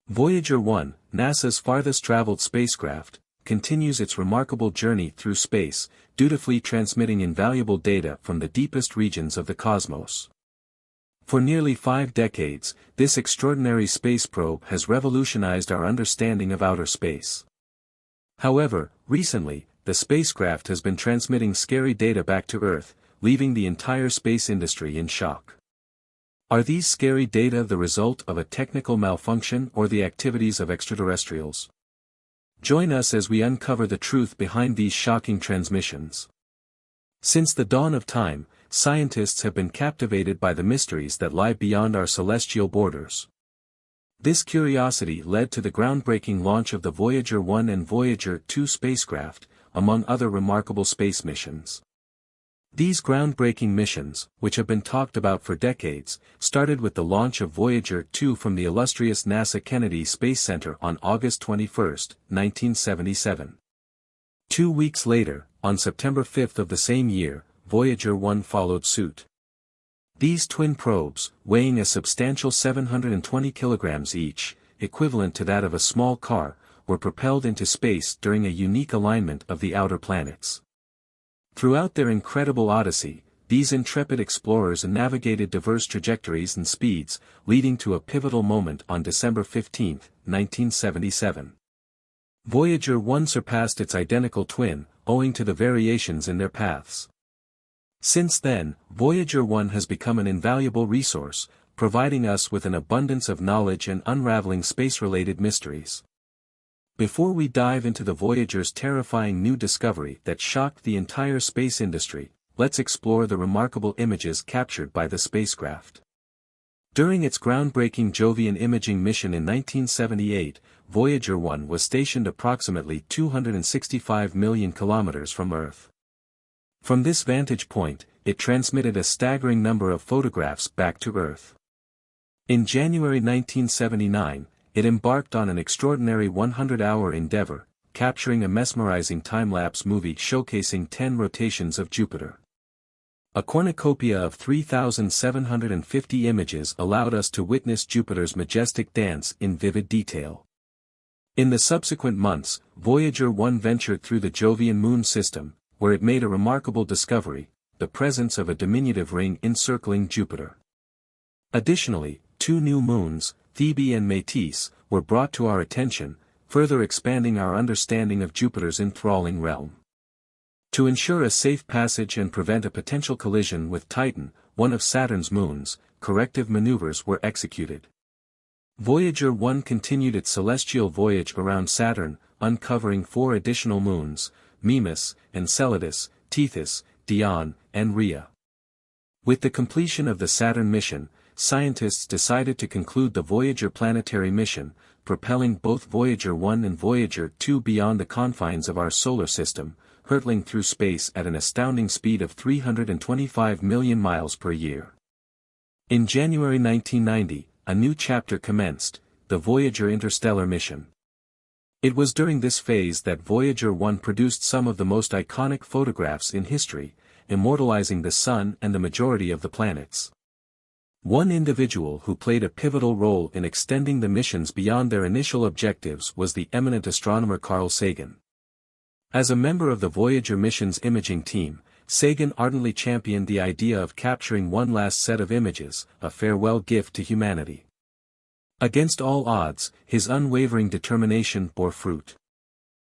Voyager 1, NASA's farthest traveled spacecraft, continues its remarkable journey through space, dutifully transmitting invaluable data from the deepest regions of the cosmos. For nearly 5 decades, this extraordinary space probe has revolutionized our understanding of outer space. However, recently, the spacecraft has been transmitting scary data back to Earth, leaving the entire space industry in shock. Are these scary data the result of a technical malfunction or the activities of extraterrestrials? Join us as we uncover the truth behind these shocking transmissions. Since the dawn of time, scientists have been captivated by the mysteries that lie beyond our celestial borders. This curiosity led to the groundbreaking launch of the Voyager 1 and Voyager 2 spacecraft, among other remarkable space missions. These groundbreaking missions, which have been talked about for decades, started with the launch of Voyager 2 from the illustrious NASA Kennedy Space Center on August 21, 1977. 2 weeks later, on September 5 of the same year, Voyager 1 followed suit. These twin probes, weighing a substantial 720 kilograms each, equivalent to that of a small car, were propelled into space during a unique alignment of the outer planets. Throughout their incredible odyssey, these intrepid explorers navigated diverse trajectories and speeds, leading to a pivotal moment on December 15, 1977. Voyager 1 surpassed its identical twin, owing to the variations in their paths. Since then, Voyager 1 has become an invaluable resource, providing us with an abundance of knowledge and unraveling space-related mysteries. Before we dive into the Voyager's terrifying new discovery that shocked the entire space industry, let's explore the remarkable images captured by the spacecraft. During its groundbreaking Jovian imaging mission in 1978, Voyager 1 was stationed approximately 265 million kilometers from Earth. From this vantage point, it transmitted a staggering number of photographs back to Earth. In January 1979, it embarked on an extraordinary 100-hour endeavor, capturing a mesmerizing time-lapse movie showcasing 10 rotations of Jupiter. A cornucopia of 3,750 images allowed us to witness Jupiter's majestic dance in vivid detail. In the subsequent months, Voyager 1 ventured through the Jovian moon system, where it made a remarkable discovery, the presence of a diminutive ring encircling Jupiter. Additionally, 2 new moons, Thebe and Métis, were brought to our attention, further expanding our understanding of Jupiter's enthralling realm. To ensure a safe passage and prevent a potential collision with Titan, one of Saturn's moons, corrective maneuvers were executed. Voyager 1 continued its celestial voyage around Saturn, uncovering 4 additional moons, Mimas, Enceladus, Tethys, Dione, and Rhea. With the completion of the Saturn mission, scientists decided to conclude the Voyager planetary mission, propelling both Voyager 1 and Voyager 2 beyond the confines of our solar system, hurtling through space at an astounding speed of 325 million miles per year. In January 1990, a new chapter commenced, the Voyager Interstellar mission. It was during this phase that Voyager 1 produced some of the most iconic photographs in history, immortalizing the Sun and the majority of the planets. One individual who played a pivotal role in extending the missions beyond their initial objectives was the eminent astronomer Carl Sagan. As a member of the Voyager mission's imaging team, Sagan ardently championed the idea of capturing one last set of images, a farewell gift to humanity. Against all odds, his unwavering determination bore fruit.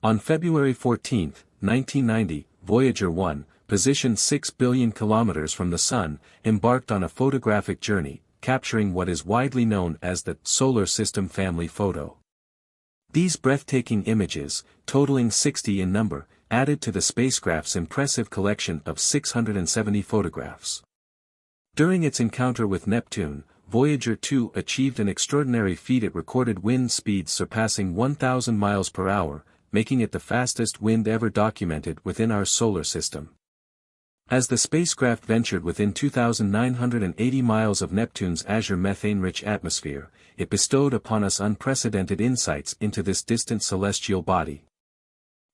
On February 14, 1990, Voyager 1, positioned 6 billion kilometers from the Sun, embarked on a photographic journey, capturing what is widely known as the Solar System Family Photo. These breathtaking images, totaling 60 in number, added to the spacecraft's impressive collection of 670 photographs. During its encounter with Neptune, Voyager 2 achieved an extraordinary feat. It recorded wind speeds surpassing 1,000 miles per hour, making it the fastest wind ever documented within our solar system. As the spacecraft ventured within 2,980 miles of Neptune's azure methane-rich atmosphere, it bestowed upon us unprecedented insights into this distant celestial body.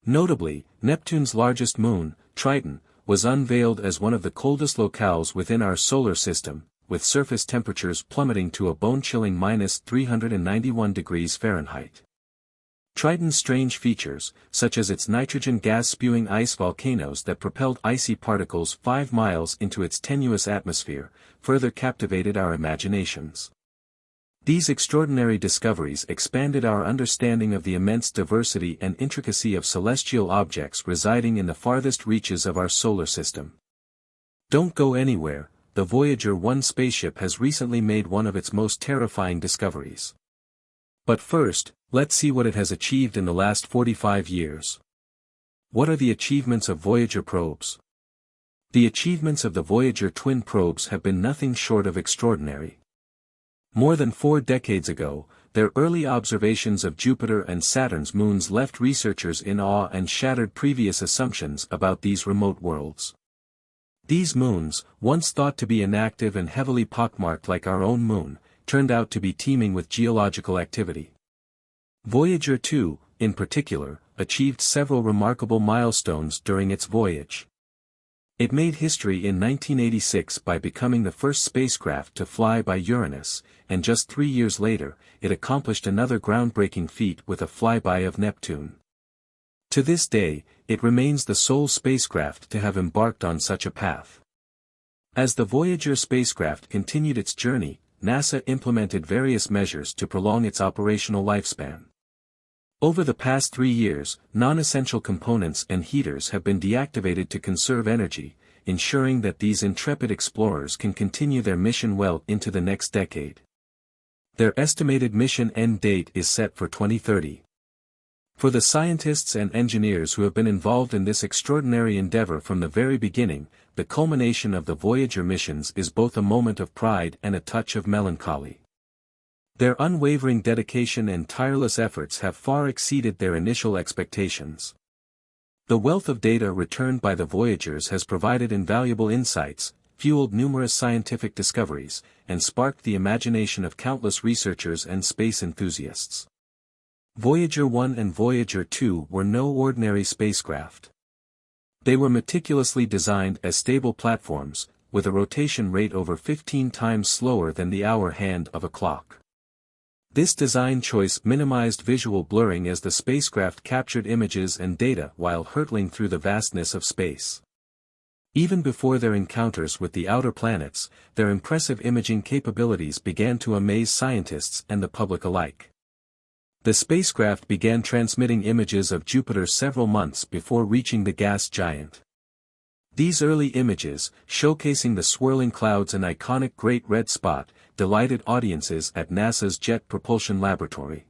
Notably, Neptune's largest moon, Triton, was unveiled as one of the coldest locales within our solar system, with surface temperatures plummeting to a bone-chilling -391 degrees Fahrenheit. Triton's strange features, such as its nitrogen gas-spewing ice volcanoes that propelled icy particles 5 miles into its tenuous atmosphere, further captivated our imaginations. These extraordinary discoveries expanded our understanding of the immense diversity and intricacy of celestial objects residing in the farthest reaches of our solar system. Don't go anywhere, the Voyager 1 spaceship has recently made one of its most terrifying discoveries. But first, let's see what it has achieved in the last 45 years. What are the achievements of Voyager probes? The achievements of the Voyager twin probes have been nothing short of extraordinary. More than 4 decades ago, their early observations of Jupiter and Saturn's moons left researchers in awe and shattered previous assumptions about these remote worlds. These moons, once thought to be inactive and heavily pockmarked like our own moon, turned out to be teeming with geological activity. Voyager 2, in particular, achieved several remarkable milestones during its voyage. It made history in 1986 by becoming the first spacecraft to fly by Uranus, and just 3 years later, it accomplished another groundbreaking feat with a flyby of Neptune. To this day, it remains the sole spacecraft to have embarked on such a path. As the Voyager spacecraft continued its journey, NASA implemented various measures to prolong its operational lifespan. Over the past 3 years, non-essential components and heaters have been deactivated to conserve energy, ensuring that these intrepid explorers can continue their mission well into the next decade. Their estimated mission end date is set for 2030. For the scientists and engineers who have been involved in this extraordinary endeavor from the very beginning, the culmination of the Voyager missions is both a moment of pride and a touch of melancholy. Their unwavering dedication and tireless efforts have far exceeded their initial expectations. The wealth of data returned by the Voyagers has provided invaluable insights, fueled numerous scientific discoveries, and sparked the imagination of countless researchers and space enthusiasts. Voyager 1 and Voyager 2 were no ordinary spacecraft. They were meticulously designed as stable platforms, with a rotation rate over 15 times slower than the hour hand of a clock. This design choice minimized visual blurring as the spacecraft captured images and data while hurtling through the vastness of space. Even before their encounters with the outer planets, their impressive imaging capabilities began to amaze scientists and the public alike. The spacecraft began transmitting images of Jupiter several months before reaching the gas giant. These early images, showcasing the swirling clouds and iconic Great Red Spot, delighted audiences at NASA's Jet Propulsion Laboratory.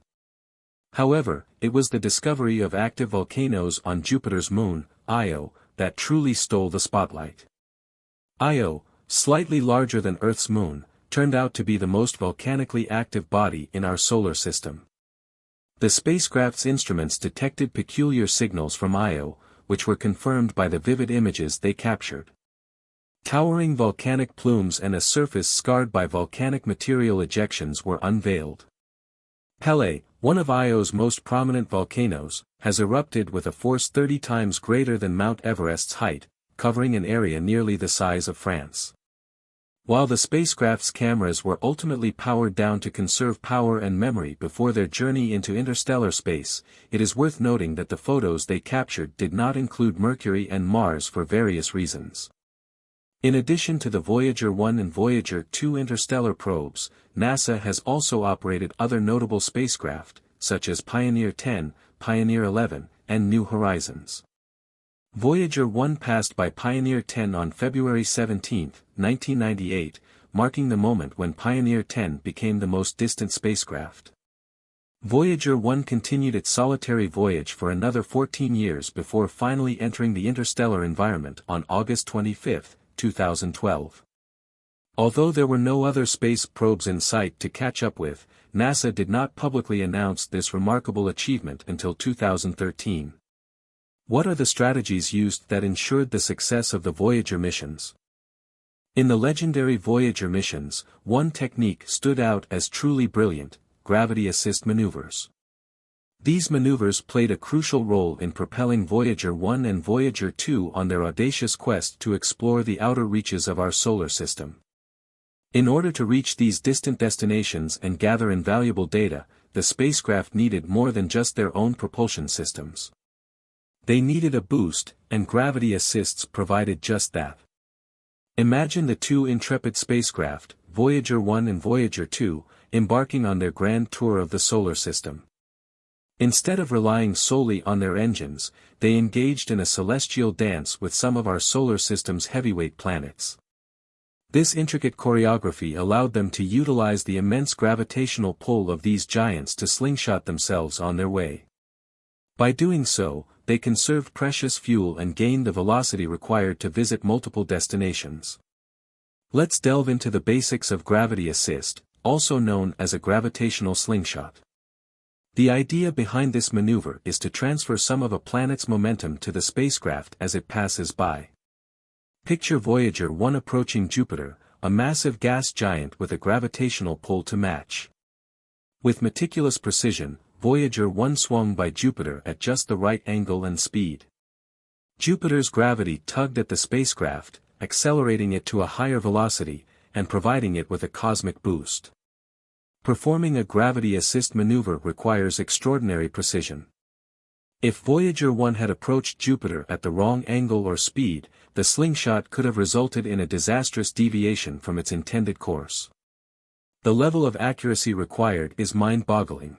However, it was the discovery of active volcanoes on Jupiter's moon, Io, that truly stole the spotlight. Io, slightly larger than Earth's moon, turned out to be the most volcanically active body in our solar system. The spacecraft's instruments detected peculiar signals from Io, which were confirmed by the vivid images they captured. Towering volcanic plumes and a surface scarred by volcanic material ejections were unveiled. Pele, one of Io's most prominent volcanoes, has erupted with a force 30 times greater than Mount Everest's height, covering an area nearly the size of France. While the spacecraft's cameras were ultimately powered down to conserve power and memory before their journey into interstellar space, it is worth noting that the photos they captured did not include Mercury and Mars for various reasons. In addition to the Voyager 1 and Voyager 2 interstellar probes, NASA has also operated other notable spacecraft, such as Pioneer 10, Pioneer 11, and New Horizons. Voyager 1 passed by Pioneer 10 on February 17, 1998, marking the moment when Pioneer 10 became the most distant spacecraft. Voyager 1 continued its solitary voyage for another 14 years before finally entering the interstellar environment on August 25, 2012. Although there were no other space probes in sight to catch up with, NASA did not publicly announce this remarkable achievement until 2013. What are the strategies used that ensured the success of the Voyager missions? In the legendary Voyager missions, one technique stood out as truly brilliant: gravity assist maneuvers. These maneuvers played a crucial role in propelling Voyager 1 and Voyager 2 on their audacious quest to explore the outer reaches of our solar system. In order to reach these distant destinations and gather invaluable data, the spacecraft needed more than just their own propulsion systems. They needed a boost, and gravity assists provided just that. Imagine the two intrepid spacecraft, Voyager 1 and Voyager 2, embarking on their grand tour of the solar system. Instead of relying solely on their engines, they engaged in a celestial dance with some of our solar system's heavyweight planets. This intricate choreography allowed them to utilize the immense gravitational pull of these giants to slingshot themselves on their way. By doing so, they conserved precious fuel and gained the velocity required to visit multiple destinations. Let's delve into the basics of gravity assist, also known as a gravitational slingshot. The idea behind this maneuver is to transfer some of a planet's momentum to the spacecraft as it passes by. Picture Voyager 1 approaching Jupiter, a massive gas giant with a gravitational pull to match. With meticulous precision, Voyager 1 swung by Jupiter at just the right angle and speed. Jupiter's gravity tugged at the spacecraft, accelerating it to a higher velocity, and providing it with a cosmic boost. Performing a gravity assist maneuver requires extraordinary precision. If Voyager 1 had approached Jupiter at the wrong angle or speed, the slingshot could have resulted in a disastrous deviation from its intended course. The level of accuracy required is mind-boggling.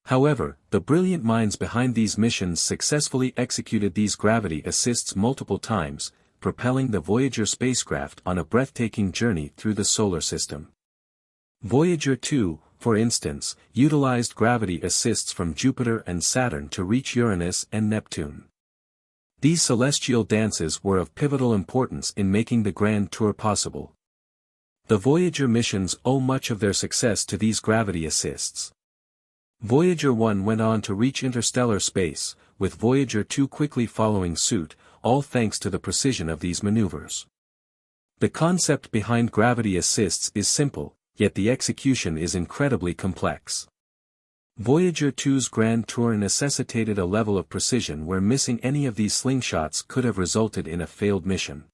However, the brilliant minds behind these missions successfully executed these gravity assists multiple times, propelling the Voyager spacecraft on a breathtaking journey through the solar system. Voyager 2, for instance, utilized gravity assists from Jupiter and Saturn to reach Uranus and Neptune. These celestial dances were of pivotal importance in making the grand tour possible. The Voyager missions owe much of their success to these gravity assists. Voyager 1 went on to reach interstellar space, with Voyager 2 quickly following suit, all thanks to the precision of these maneuvers. The concept behind gravity assists is simple, yet the execution is incredibly complex. Voyager 2's grand tour necessitated a level of precision where missing any of these slingshots could have resulted in a failed mission.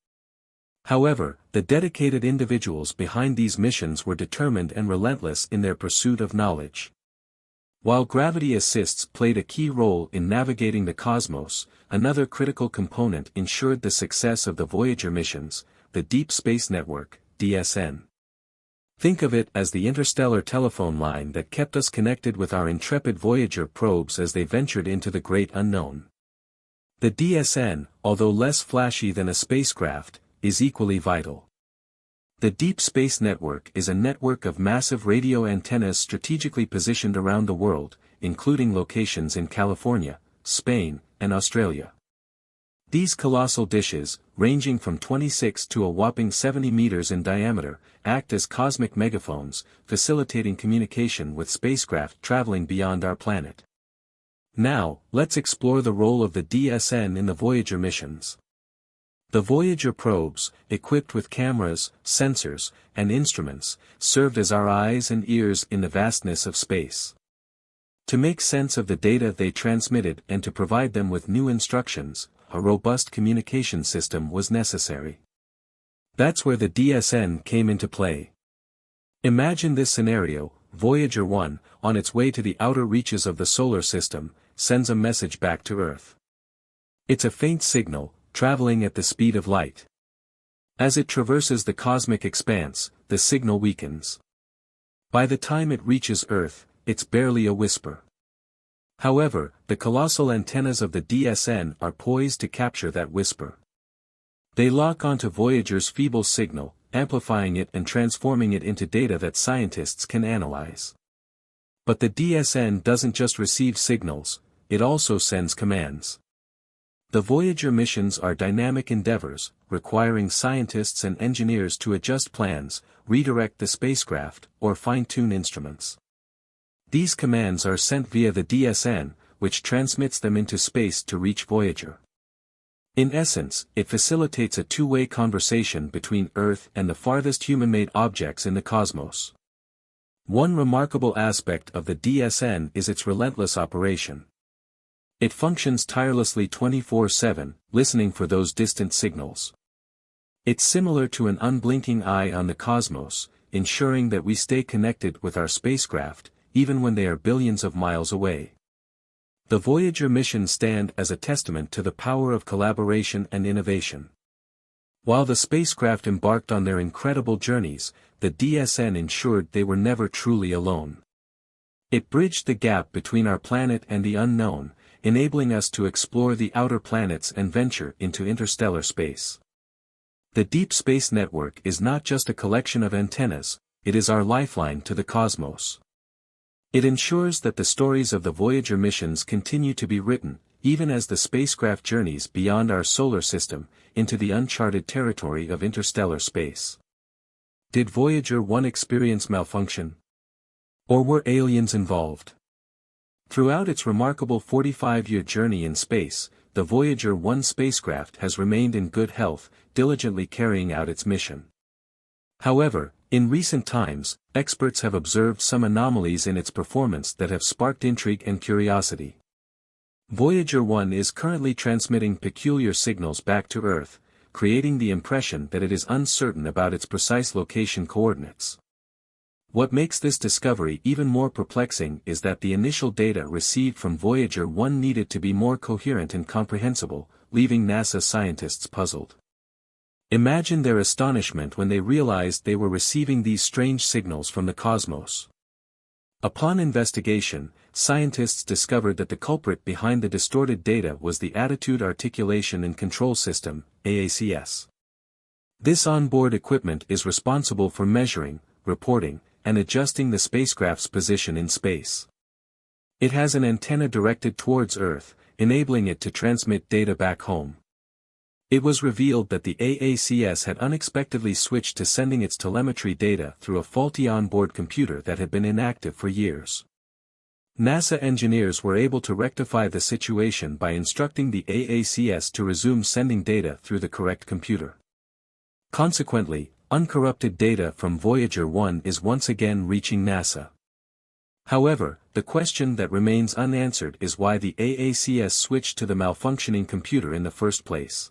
However, the dedicated individuals behind these missions were determined and relentless in their pursuit of knowledge. While gravity assists played a key role in navigating the cosmos, another critical component ensured the success of the Voyager missions, the Deep Space Network, DSN. Think of it as the interstellar telephone line that kept us connected with our intrepid Voyager probes as they ventured into the great unknown. The DSN, although less flashy than a spacecraft, is equally vital. The Deep Space Network is a network of massive radio antennas strategically positioned around the world, including locations in California, Spain, and Australia. These colossal dishes, ranging from 26 to a whopping 70 meters in diameter, act as cosmic megaphones, facilitating communication with spacecraft traveling beyond our planet. Now, let's explore the role of the DSN in the Voyager missions. The Voyager probes, equipped with cameras, sensors, and instruments, served as our eyes and ears in the vastness of space. To make sense of the data they transmitted and to provide them with new instructions, a robust communication system was necessary. That's where the DSN came into play. Imagine this scenario: Voyager 1, on its way to the outer reaches of the solar system, sends a message back to Earth. It's a faint signal, traveling at the speed of light. As it traverses the cosmic expanse, the signal weakens. By the time it reaches Earth, it's barely a whisper. However, the colossal antennas of the DSN are poised to capture that whisper. They lock onto Voyager's feeble signal, amplifying it and transforming it into data that scientists can analyze. But the DSN doesn't just receive signals, it also sends commands. The Voyager missions are dynamic endeavors, requiring scientists and engineers to adjust plans, redirect the spacecraft, or fine-tune instruments. These commands are sent via the DSN, which transmits them into space to reach Voyager. In essence, it facilitates a two-way conversation between Earth and the farthest human-made objects in the cosmos. One remarkable aspect of the DSN is its relentless operation. It functions tirelessly 24/7, listening for those distant signals. It's similar to an unblinking eye on the cosmos, ensuring that we stay connected with our spacecraft, even when they are billions of miles away. The Voyager missions stand as a testament to the power of collaboration and innovation. While the spacecraft embarked on their incredible journeys, the DSN ensured they were never truly alone. It bridged the gap between our planet and the unknown, enabling us to explore the outer planets and venture into interstellar space. The Deep Space Network is not just a collection of antennas, it is our lifeline to the cosmos. It ensures that the stories of the Voyager missions continue to be written, even as the spacecraft journeys beyond our solar system, into the uncharted territory of interstellar space. Did Voyager 1 experience malfunction? Or were aliens involved? Throughout its remarkable 45-year journey in space, the Voyager 1 spacecraft has remained in good health, diligently carrying out its mission. However, in recent times, experts have observed some anomalies in its performance that have sparked intrigue and curiosity. Voyager 1 is currently transmitting peculiar signals back to Earth, creating the impression that it is uncertain about its precise location coordinates. What makes this discovery even more perplexing is that the initial data received from Voyager 1 needed to be more coherent and comprehensible, leaving NASA scientists puzzled. Imagine their astonishment when they realized they were receiving these strange signals from the cosmos. Upon investigation, scientists discovered that the culprit behind the distorted data was the Attitude Articulation and Control System, AACS. This onboard equipment is responsible for measuring, reporting, and adjusting the spacecraft's position in space. It has an antenna directed towards Earth, enabling it to transmit data back home. It was revealed that the AACS had unexpectedly switched to sending its telemetry data through a faulty onboard computer that had been inactive for years. NASA engineers were able to rectify the situation by instructing the AACS to resume sending data through the correct computer. Consequently, uncorrupted data from Voyager 1 is once again reaching NASA. However, the question that remains unanswered is why the AACS switched to the malfunctioning computer in the first place.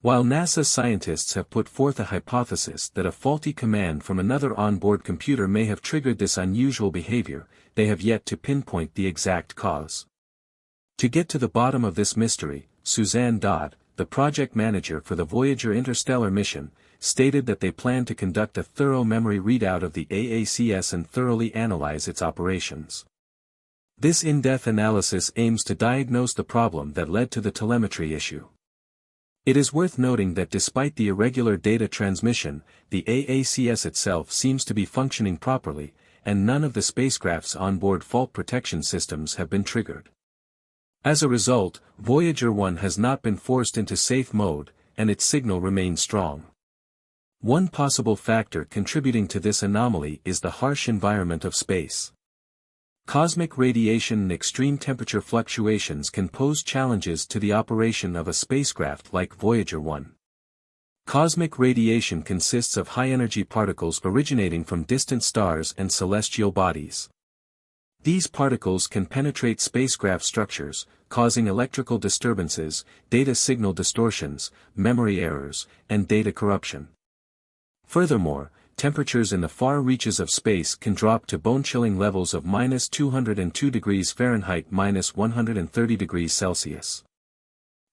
While NASA scientists have put forth a hypothesis that a faulty command from another onboard computer may have triggered this unusual behavior, they have yet to pinpoint the exact cause. To get to the bottom of this mystery, Suzanne Dodd, the project manager for the Voyager Interstellar mission, stated that they plan to conduct a thorough memory readout of the AACS and thoroughly analyze its operations. This in-depth analysis aims to diagnose the problem that led to the telemetry issue. It is worth noting that despite the irregular data transmission, the AACS itself seems to be functioning properly, and none of the spacecraft's onboard fault protection systems have been triggered. As a result, Voyager 1 has not been forced into safe mode, and its signal remains strong. One possible factor contributing to this anomaly is the harsh environment of space. Cosmic radiation and extreme temperature fluctuations can pose challenges to the operation of a spacecraft like Voyager 1. Cosmic radiation consists of high-energy particles originating from distant stars and celestial bodies. These particles can penetrate spacecraft structures, causing electrical disturbances, data signal distortions, memory errors, and data corruption. Furthermore, temperatures in the far reaches of space can drop to bone-chilling levels of -202 degrees Fahrenheit -130 degrees Celsius.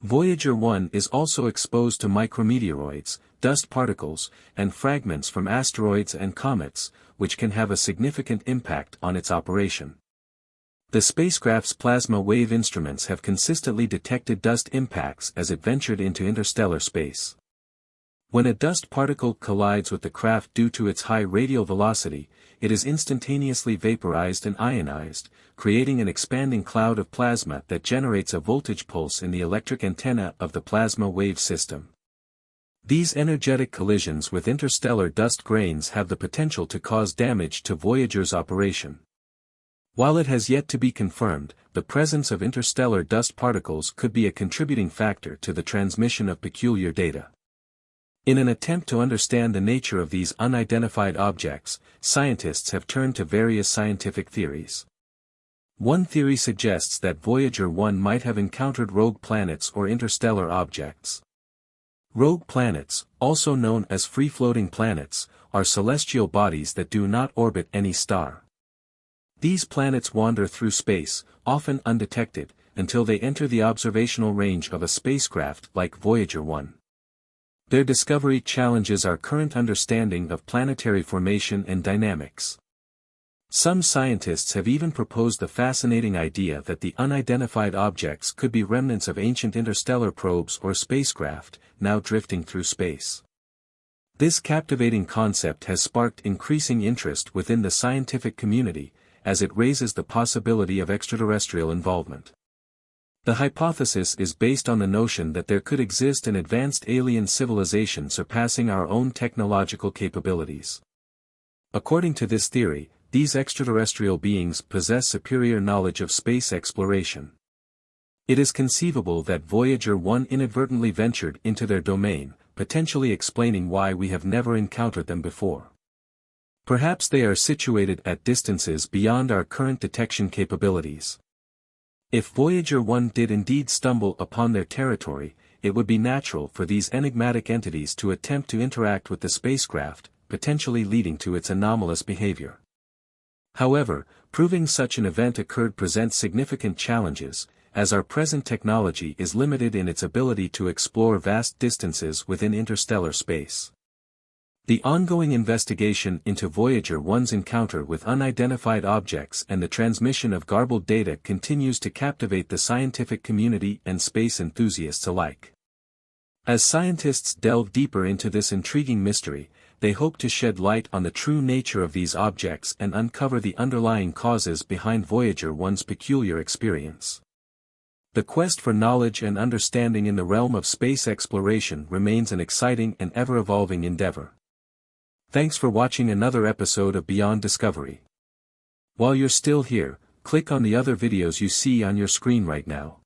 Voyager 1 is also exposed to micrometeoroids, dust particles, and fragments from asteroids and comets, which can have a significant impact on its operation. The spacecraft's plasma wave instruments have consistently detected dust impacts as it ventured into interstellar space. When a dust particle collides with the craft due to its high radial velocity, it is instantaneously vaporized and ionized, creating an expanding cloud of plasma that generates a voltage pulse in the electric antenna of the plasma wave system. These energetic collisions with interstellar dust grains have the potential to cause damage to Voyager's operation. While it has yet to be confirmed, the presence of interstellar dust particles could be a contributing factor to the transmission of peculiar data. In an attempt to understand the nature of these unidentified objects, scientists have turned to various scientific theories. One theory suggests that Voyager 1 might have encountered rogue planets or interstellar objects. Rogue planets, also known as free-floating planets, are celestial bodies that do not orbit any star. These planets wander through space, often undetected, until they enter the observational range of a spacecraft like Voyager 1. Their discovery challenges our current understanding of planetary formation and dynamics. Some scientists have even proposed the fascinating idea that the unidentified objects could be remnants of ancient interstellar probes or spacecraft, now drifting through space. This captivating concept has sparked increasing interest within the scientific community, as it raises the possibility of extraterrestrial involvement. The hypothesis is based on the notion that there could exist an advanced alien civilization surpassing our own technological capabilities. According to this theory, these extraterrestrial beings possess superior knowledge of space exploration. It is conceivable that Voyager 1 inadvertently ventured into their domain, potentially explaining why we have never encountered them before. Perhaps they are situated at distances beyond our current detection capabilities. If Voyager 1 did indeed stumble upon their territory, it would be natural for these enigmatic entities to attempt to interact with the spacecraft, potentially leading to its anomalous behavior. However, proving such an event occurred presents significant challenges, as our present technology is limited in its ability to explore vast distances within interstellar space. The ongoing investigation into Voyager 1's encounter with unidentified objects and the transmission of garbled data continues to captivate the scientific community and space enthusiasts alike. As scientists delve deeper into this intriguing mystery, they hope to shed light on the true nature of these objects and uncover the underlying causes behind Voyager 1's peculiar experience. The quest for knowledge and understanding in the realm of space exploration remains an exciting and ever-evolving endeavor. Thanks for watching another episode of Beyond Discovery. While you're still here, click on the other videos you see on your screen right now.